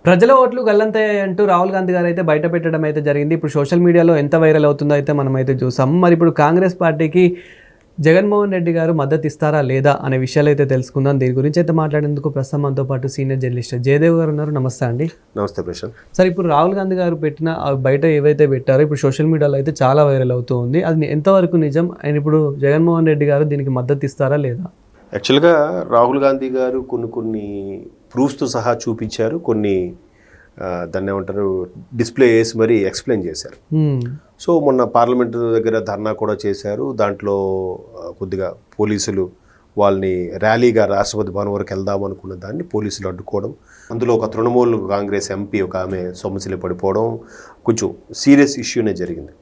ప్రజల ఓట్లు గల్లంతాయి అంటూ రాహుల్ గాంధీ గారు అయితే బయట పెట్టడం అయితే జరిగింది. ఇప్పుడు సోషల్ మీడియాలో ఎంత వైరల్ అవుతుందో అయితే మనమైతే చూసాం. మరి ఇప్పుడు కాంగ్రెస్ పార్టీకి జగన్మోహన్ రెడ్డి గారు మద్దతు ఇస్తారా లేదా అనే విషయాలు అయితే తెలుసుకుందాం. దీని గురించి అయితే మాట్లాడేందుకు ప్రస్తుతం మనతో పాటు సీనియర్ జర్నలిస్ట్ జయదేవ్ గారు ఉన్నారు. నమస్తే అండి. నమస్తే ప్రశాంత్. సార్, ఇప్పుడు రాహుల్ గాంధీ గారు పెట్టిన బయట ఏవైతే పెట్టారో ఇప్పుడు సోషల్ మీడియాలో అయితే చాలా వైరల్ అవుతూ ఉంది. అది ఎంతవరకు నిజం? అండ్ ఇప్పుడు జగన్మోహన్ రెడ్డి గారు దీనికి మద్దతు ఇస్తారా లేదా? యాక్చువల్గా రాహుల్ గాంధీ గారు కొన్ని ప్రూఫ్స్తో సహా చూపించారు, కొన్ని దాన్ని ఏమంటారు డిస్ప్లే చేసి మరీ ఎక్స్ప్లెయిన్ చేశారు. సో మొన్న పార్లమెంటు దగ్గర ధర్నా కూడా చేశారు. దాంట్లో కొద్దిగా పోలీసులు వాళ్ళని ర్యాలీగా రాష్ట్రపతి భవన్ వరకు వెళ్దాం అనుకున్న దాన్ని పోలీసులు అడ్డుకోవడం, అందులో ఒక తృణమూల్ కాంగ్రెస్ ఎంపీ ఒక ఆమె సొమ్మసిలి పడిపోవడం కొంచెం సీరియస్ ఇష్యూనే జరిగింది.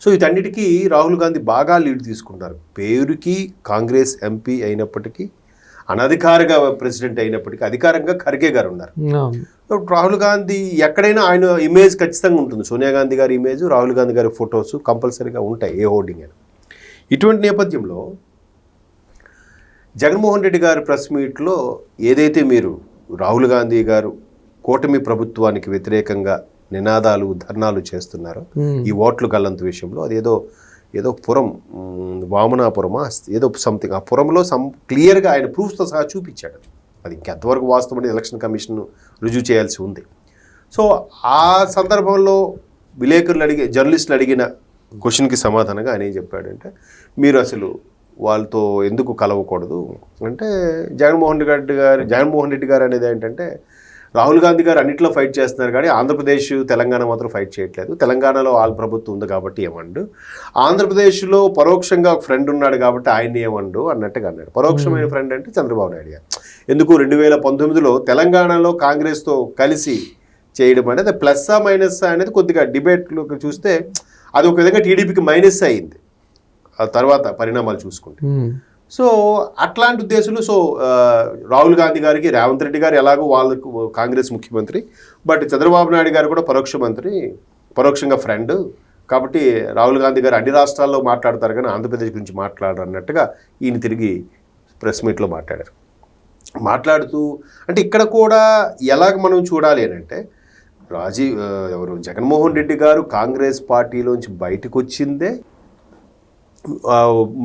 సో వీటన్నిటికీ రాహుల్ గాంధీ బాగా లీడ్ తీసుకుంటారు. పేరుకి కాంగ్రెస్ ఎంపీ అయినప్పటికీ, అనధికారిక ప్రెసిడెంట్ అయినప్పటికీ అధికారంగా ఖర్గే గారు ఉన్నారు. రాహుల్ గాంధీ ఎక్కడైనా ఆయన ఇమేజ్ ఖచ్చితంగా ఉంటుంది. సోనియా గాంధీ గారి ఇమేజ్, రాహుల్ గాంధీ గారి ఫొటోస్ కంపల్సరీగా ఉంటాయి ఏ హోర్డింగ్ అని. ఇటువంటి నేపథ్యంలో జగన్మోహన్ రెడ్డి గారి ప్రెస్ మీట్లో ఏదైతే మీరు రాహుల్ గాంధీ గారు కూటమి ప్రభుత్వానికి వ్యతిరేకంగా నినాదాలు ధర్నాలు చేస్తున్నారు ఈ ఓట్లు గల్లంతు విషయంలో, ఏదో పురం వామనాపురమా ఏదో సంథింగ్, ఆ పురంలో క్లియర్గా ఆయన ప్రూఫ్స్తో సహా చూపించాడు. అది ఇంకెంతవరకు వాస్తవం ఎలక్షన్ కమిషన్ రుజువు చేయాల్సి ఉంది. సో ఆ సందర్భంలో జర్నలిస్టులు అడిగిన క్వశ్చన్కి సమాధానంగా ఆయన ఏం చెప్పాడంటే, మీరు అసలు వాళ్ళతో ఎందుకు కలవకూడదు అంటే, జగన్మోహన్ రెడ్డి గారు అనేది ఏంటంటే, రాహుల్ గాంధీ గారు అన్నింటిలో ఫైట్ చేస్తున్నారు కానీ ఆంధ్రప్రదేశ్ తెలంగాణ మాత్రం ఫైట్ చేయట్లేదు. తెలంగాణలో వాళ్ళ ప్రభుత్వం ఉంది కాబట్టి ఏమండు, ఆంధ్రప్రదేశ్లో పరోక్షంగా ఒక ఫ్రెండ్ ఉన్నాడు కాబట్టి ఆయన్ని ఏమండు అన్నట్టుగా అన్నాడు. పరోక్షమైన ఫ్రెండ్ అంటే చంద్రబాబు నాయుడు గారు. ఎందుకు 2019లో తెలంగాణలో కాంగ్రెస్తో కలిసి చేయడం అనేది ప్లస్సా మైనస్సా అనేది కొద్దిగా డిబేట్లోకి చూస్తే అది ఒక విధంగా టీడీపీకి మైనస్ అయింది ఆ తర్వాత పరిణామాలు చూసుకుంటే. సో అట్లాంటి ఉద్దేశంలో రాహుల్ గాంధీ గారికి రేవంత్ రెడ్డి గారు ఎలాగో వాళ్ళకు కాంగ్రెస్ ముఖ్యమంత్రి, బట్ చంద్రబాబు నాయుడు గారు కూడా పరోక్షంగా ఫ్రెండ్ కాబట్టి రాహుల్ గాంధీ గారు అన్ని రాష్ట్రాల్లో మాట్లాడతారు కానీ ఆంధ్రప్రదేశ్ గురించి మాట్లాడరు అన్నట్టుగా ఈయన తిరిగి ప్రెస్ మీట్లో మాట్లాడుతూ అంటే ఇక్కడ కూడా ఎలాగ మనం చూడాలి అని అంటే, జగన్మోహన్ రెడ్డి గారు కాంగ్రెస్ పార్టీలోంచి బయటకు వచ్చిందే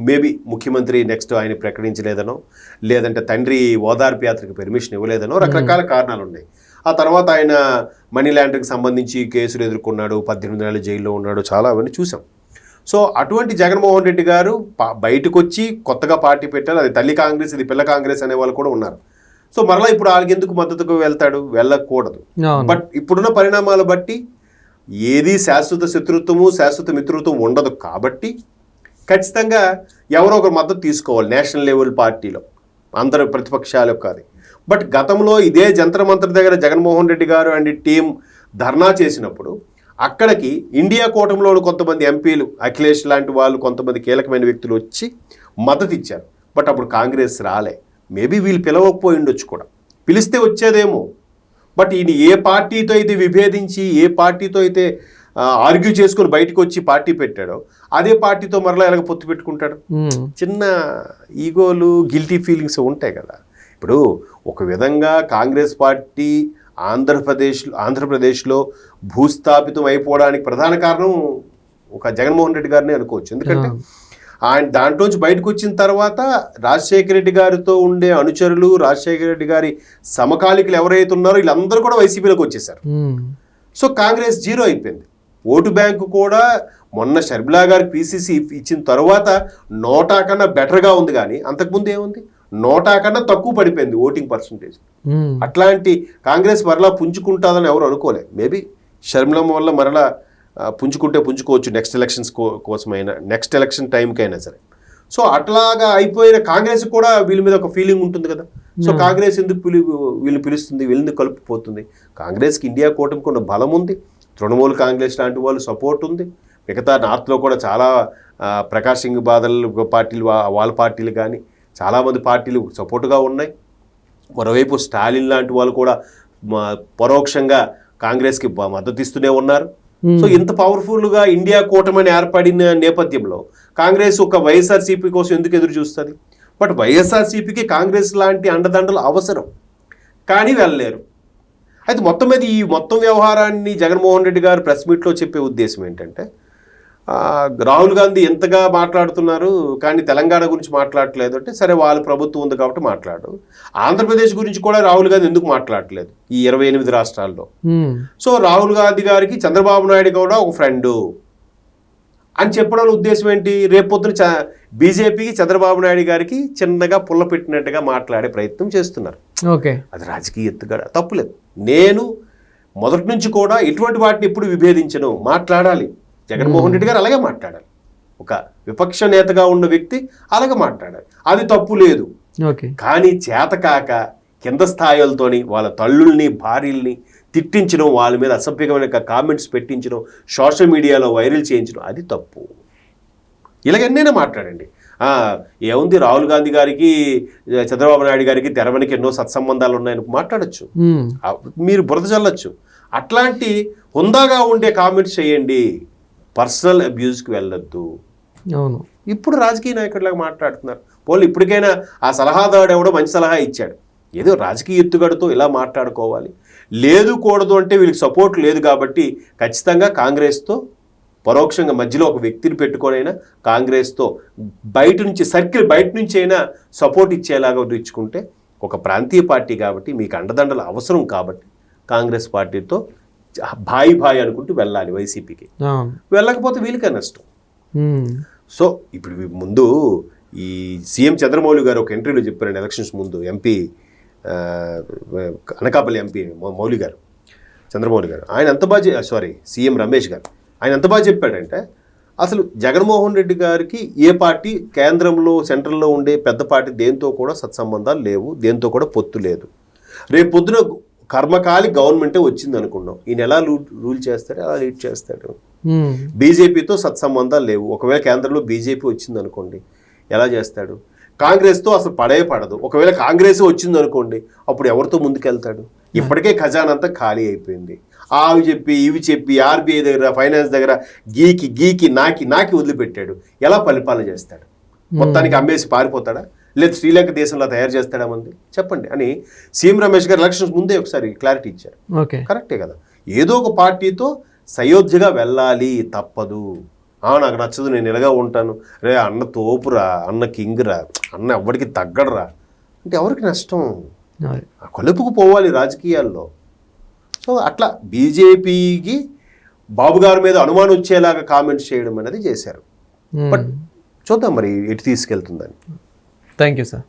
మేబీ ముఖ్యమంత్రి నెక్స్ట్ ఆయన ప్రకటించలేదనో, లేదంటే తండ్రి ఓదార్పు యాత్రకు పర్మిషన్ ఇవ్వలేదనో, రకరకాల కారణాలు ఉన్నాయి. ఆ తర్వాత ఆయన మనీ లాండరింగ్కి సంబంధించి కేసులు ఎదుర్కొన్నాడు, 18 నెలలు జైల్లో ఉన్నాడు, చాలా అవన్నీ చూసాం. సో అటువంటి జగన్మోహన్ రెడ్డి గారు బయటకు వచ్చి కొత్తగా పార్టీ పెట్టారు. అది తల్లి కాంగ్రెస్, ఇది పిల్ల కాంగ్రెస్ అనే వాళ్ళు కూడా ఉన్నారు. సో మరలా ఇప్పుడు వాళ్ళకి ఎందుకు మద్దతుకు వెళ్తాడు? వెళ్ళకూడదు. బట్ ఇప్పుడున్న పరిణామాలు బట్టి ఏది శాశ్వత శత్రుత్వము శాశ్వత మిత్రుత్వం ఉండదు కాబట్టి ఖచ్చితంగా ఎవరో ఒకరు మద్దతు తీసుకోవాలి నేషనల్ లెవెల్ పార్టీలో, అందరు ప్రతిపక్షాలు కాదు. బట్ గతంలో ఇదే జంతర్ మంతర్ దగ్గర జగన్మోహన్ రెడ్డి గారు అండ్ టీం ధర్నా చేసినప్పుడు అక్కడికి ఇండియా కూటమిలో కొంతమంది ఎంపీలు, అఖిలేష్ లాంటి వాళ్ళు కొంతమంది కీలకమైన వ్యక్తులు వచ్చి మద్దతు ఇచ్చారు. బట్ అప్పుడు కాంగ్రెస్ రాలే. మేబీ వీళ్ళు పిలవకపోయి ఉండొచ్చు కూడా, పిలిస్తే వచ్చేదేమో. బట్ ఈయన ఏ పార్టీతో అయితే విభేదించి, ఏ పార్టీతో అయితే ఆర్గ్యూ చేసుకుని బయటకు వచ్చి పార్టీ పెట్టాడో అదే పార్టీతో మరలా ఎలాగ పొత్తు పెట్టుకుంటాడు? చిన్న ఈగోలు, గిల్టీ ఫీలింగ్స్ ఉంటాయి కదా. ఇప్పుడు ఒక విధంగా కాంగ్రెస్ పార్టీ ఆంధ్రప్రదేశ్లో భూస్థాపితం అయిపోవడానికి ప్రధాన కారణం ఒక జగన్మోహన్ రెడ్డి గారిని అనుకోవచ్చు. ఎందుకంటే ఆయన దాంట్లోంచి బయటకు వచ్చిన తర్వాత రాజశేఖర రెడ్డి గారితో ఉండే అనుచరులు, రాజశేఖర రెడ్డి గారి సమకాలికులు ఎవరైతే ఉన్నారో వీళ్ళందరూ కూడా వైసీపీలోకి వచ్చేసారు. సో కాంగ్రెస్ జీరో అయిపోయింది. ఓటు బ్యాంకు కూడా మొన్న షర్మిలా గారి పీసీసీ ఇచ్చిన తర్వాత 100 కన్నా బెటర్గా ఉంది, కానీ అంతకుముందు ఏముంది 100 కన్నా తక్కువ పడిపోయింది ఓటింగ్ పర్సంటేజ్. అట్లాంటి కాంగ్రెస్ మరలా పుంజుకుంటుందని ఎవరు అనుకోలే. మేబీ షర్మిలమ్మ వల్ల మరలా పుంజుకోవచ్చు నెక్స్ట్ ఎలక్షన్స్ కోసమైనా, నెక్స్ట్ ఎలక్షన్ టైంకైనా సరే. సో అట్లాగా అయిపోయిన కాంగ్రెస్ కూడా వీళ్ళ మీద ఒక ఫీలింగ్ ఉంటుంది కదా. సో కాంగ్రెస్ ఎందుకు వీళ్ళని పిలుస్తుంది, వీళ్ళని కలుపుపోతుంది? కాంగ్రెస్కి ఇండియా కూటమికి ఉన్న బలం ఉంది, తృణమూల్ కాంగ్రెస్ లాంటి వాళ్ళు సపోర్ట్ ఉంది, మిగతా నార్త్లో కూడా చాలా ప్రకాష్ సింగ్ బాదల్ పార్టీలు, వాళ్ళ పార్టీలు కానీ చాలామంది పార్టీలు సపోర్టుగా ఉన్నాయి. మరోవైపు స్టాలిన్ లాంటి వాళ్ళు కూడా పరోక్షంగా కాంగ్రెస్కి మద్దతు ఇస్తూనే ఉన్నారు. సో ఇంత పవర్ఫుల్గా ఇండియా కూటమి ఏర్పడిన నేపథ్యంలో కాంగ్రెస్ ఒక వైఎస్ఆర్సీపీ కోసం ఎందుకు ఎదురు చూస్తుంది? బట్ వైఎస్ఆర్సీపీకి కాంగ్రెస్ లాంటి అండదండలు అవసరం, కానీ వెళ్ళలేరు. అయితే మొత్తం మీద ఈ మొత్తం వ్యవహారాన్ని జగన్మోహన్ రెడ్డి గారు ప్రెస్ మీట్లో చెప్పే ఉద్దేశం ఏంటంటే రాహుల్ గాంధీ ఎంతగా మాట్లాడుతున్నారు కానీ తెలంగాణ గురించి మాట్లాడట్లేదు అంటే సరే వాళ్ళ ప్రభుత్వం ఉంది కాబట్టి మాట్లాడు. ఆంధ్రప్రదేశ్ గురించి కూడా రాహుల్ గాంధీ ఎందుకు మాట్లాడట్లేదు ఈ 28 రాష్ట్రాల్లో? సో రాహుల్ గాంధీ గారికి చంద్రబాబు నాయుడు కూడా ఒక ఫ్రెండు అని చెప్పడం ఉద్దేశం ఏంటి? రేపొద్దున బీజేపీకి చంద్రబాబు నాయుడు గారికి చిన్నగా పుల్ల పెట్టినట్టుగా మాట్లాడే ప్రయత్నం చేస్తున్నారు. ఓకే, అది రాజకీయ ఎత్తుగడ, తప్పులేదు. నేను మొదటి నుంచి కూడా ఇటువంటి వాటిని ఎప్పుడు విభేదించను. మాట్లాడాలి, జగన్మోహన్ రెడ్డి గారు అలాగే మాట్లాడాలి. ఒక విపక్ష నేతగా ఉన్న వ్యక్తి అలాగే మాట్లాడాలి, అది తప్పు లేదు. కానీ చేతకాక కింద స్థాయిలతోని వాళ్ళ తల్లుల్ని భార్యల్ని తిట్టించడం, వాళ్ళ మీద అసభ్యమైన కామెంట్స్ పెట్టించడం, సోషల్ మీడియాలో వైరల్ చేయించడం అది తప్పు. ఇలాగన్నైనా మాట్లాడండి. ఏముంది, రాహుల్ గాంధీ గారికి చంద్రబాబు నాయుడు గారికి తెర వెనక ఎన్నో సత్సంబంధాలు ఉన్నాయని మాట్లాడచ్చు, మీరు బురద చల్లచ్చు. అట్లాంటి హుందాగా ఉండే కామెంట్స్ చేయండి, పర్సనల్ అబ్యూస్కి వెళ్ళొద్దు. అవును, ఇప్పుడు రాజకీయ నాయకుడిలాగా మాట్లాడుతున్నారు. పోనీ ఇప్పటికైనా ఆ సలహాదారుడు ఎవడో మంచి సలహా ఇచ్చాడు, ఏదో రాజకీయ ఎత్తుగడతో ఇలా మాట్లాడుకోవాలి, లేదు కూడదు అంటే వీళ్ళకి సపోర్ట్ లేదు కాబట్టి ఖచ్చితంగా కాంగ్రెస్తో పరోక్షంగా మధ్యలో ఒక వ్యక్తిని పెట్టుకొనైనా కాంగ్రెస్తో బయట నుంచి సర్కిల్ బయట నుంచి అయినా సపోర్ట్ ఇచ్చేలాగా ఇచ్చుకుంటే, ఒక ప్రాంతీయ పార్టీ కాబట్టి మీకు అండదండలు అవసరం కాబట్టి కాంగ్రెస్ పార్టీతో భాయి భాయి అనుకుంటూ వెళ్ళాలి. వైసీపీకి వెళ్ళకపోతే వీళ్ళకే నష్టం. సో ఇప్పుడు ముందు ఈ సీఎం చంద్రమౌళి గారు ఒక ఇంటర్వ్యూలో చెప్పారండి, ఎలక్షన్స్ ముందు ఎంపీ అనకాపల్లి ఎంపీ మౌలి గారు, చంద్రమౌళి గారు, ఆయన ఎంత బాగా సీఎం రమేష్ గారు ఆయన ఎంత బాగా చెప్పాడంటే, అసలు జగన్మోహన్ రెడ్డి గారికి ఏ పార్టీ కేంద్రంలో సెంట్రల్లో ఉండే పెద్ద పార్టీ దేంతో కూడా సత్సంబంధాలు లేవు, దేంతో కూడా పొత్తు లేదు. రేపు పొద్దున కర్మకాలి గవర్నమెంటే వచ్చింది అనుకున్నాం, ఈయన ఎలా రూల్ చేస్తాడు, ఎలా లీడ్ చేస్తాడు. బీజేపీతో సత్సంబంధాలు లేవు, ఒకవేళ కేంద్రంలో బీజేపీ వచ్చింది అనుకోండి ఎలా చేస్తాడు. కాంగ్రెస్తో అసలు పడదు, ఒకవేళ కాంగ్రెస్ వచ్చింది అనుకోండి అప్పుడు ఎవరితో ముందుకెళ్తాడు. ఇప్పటికే ఖజానా అంతా ఖాళీ అయిపోయింది. అవి చెప్పి ఇవి చెప్పి ఆర్బీఐ దగ్గర ఫైనాన్స్ దగ్గర గీకి నాకి వదిలిపెట్టాడు. ఎలా పరిపాలన చేస్తాడు? మొత్తానికి అమ్మేసి పారిపోతాడా, లేదా శ్రీలంక దేశంలో తయారు చేస్తాడా మంది చెప్పండి అని సీఎం రమేష్ గారు ఎలక్షన్స్ ముందే ఒకసారి క్లారిటీ ఇచ్చారు. కరెక్టే కదా, ఏదో ఒక పార్టీతో సయోధ్యగా వెళ్ళాలి, తప్పదు. నాకు నచ్చదు, నేను ఇలాగా ఉంటాను, రే అన్న తోపురా, అన్న కింగ్రా, అన్న ఎవరికి తగ్గడరా అంటే ఎవరికి నష్టం? కొలుపుకు పోవాలి రాజకీయాల్లో. సో అట్లా బీజేపీకి బాబు గారి మీద అనుమానం వచ్చేలాగా కామెంట్స్ చేయడం అనేది చేశారు. బట్ చూద్దాం మరి ఎటు తీసుకెళ్తుందని. Thank you sir.